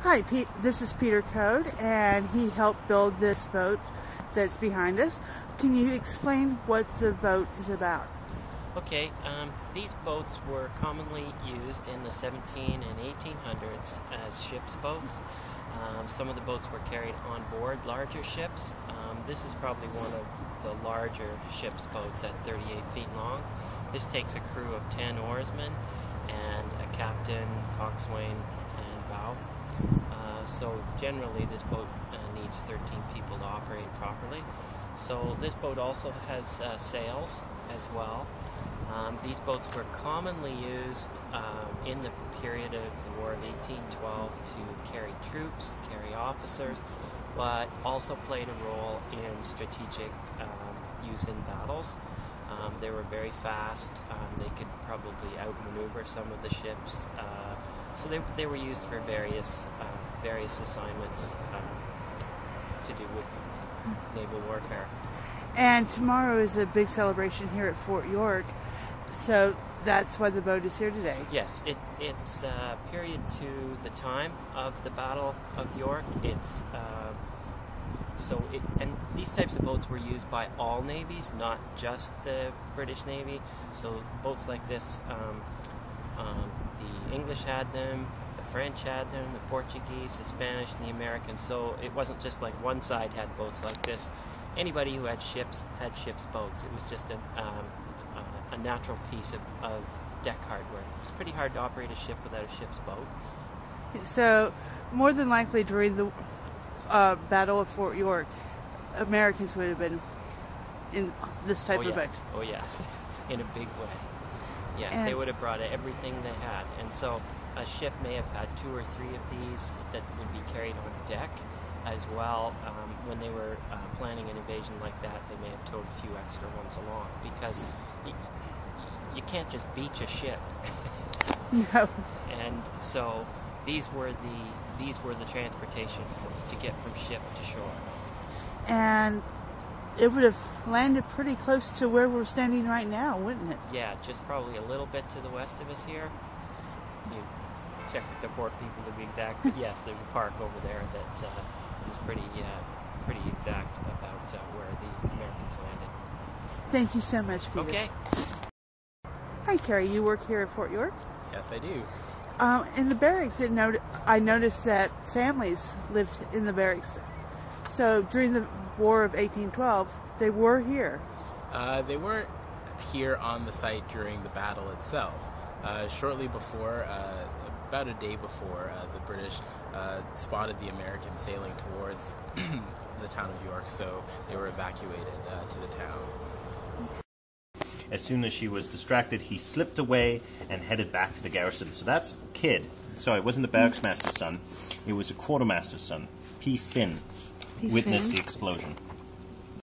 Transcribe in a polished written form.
Hi, Pete. This is Peter Code, and he helped build this boat that's behind us. Can you explain what the boat is about? Okay, these boats were commonly used in the 17 and 1800s as ship's boats. Some of the boats were carried on board larger ships. This is probably one of the larger ship's boats at 38 feet long. This takes a crew of 10 oarsmen and a captain, coxswain, and bow. So generally this boat needs 13 people to operate properly. So this boat also has sails as well. These boats were commonly used in the period of the War of 1812 to carry troops, carry officers, but also played a role in strategic use in battles. They were very fast. They could probably outmaneuver some of the ships. So they were used for various assignments to do with naval warfare. And tomorrow is a big celebration here at Fort York, so that's why the boat is here today. Yes, it's period to the time of the Battle of York. And these types of boats were used by all navies, not just the British Navy. So boats like this, the English had them, the French had them, the Portuguese, the Spanish, and the Americans. So it wasn't just like one side had boats like this. Anybody who had ships boats. It was just a natural piece of deck hardware. It's pretty hard to operate a ship without a ship's boat. So more than likely during the Battle of Fort York, Americans would have been in this type of boat. Oh yes, in a big way. Yeah, and they would have brought everything they had. And so a ship may have had 2 or 3 of these that would be carried on deck as well. When they were planning an invasion like that, they may have towed a few extra ones along, because you can't just beach a ship. No. And so these were the transportation to get from ship to shore. And it would have landed pretty close to where we're standing right now, wouldn't it? Yeah, just probably a little bit to the west of us here. You check with the Fort people to be exact, but yes, there's a park over there that is pretty exact about where the Americans landed. Thank you so much, Peter. Okay. Hi, Carrie. You work here at Fort York? Yes, I do. In the barracks, I noticed that families lived in the barracks. So during the War of 1812, they were here. They weren't here on the site during the battle itself. Shortly before, about a day before, the British spotted the Americans sailing towards the town of York, so they were evacuated to the town. As soon as she was distracted, he slipped away and headed back to the garrison. So that's Kidd. Sorry, it wasn't the barracks master's son. It was a quartermaster's son. P. Finn witnessed the explosion.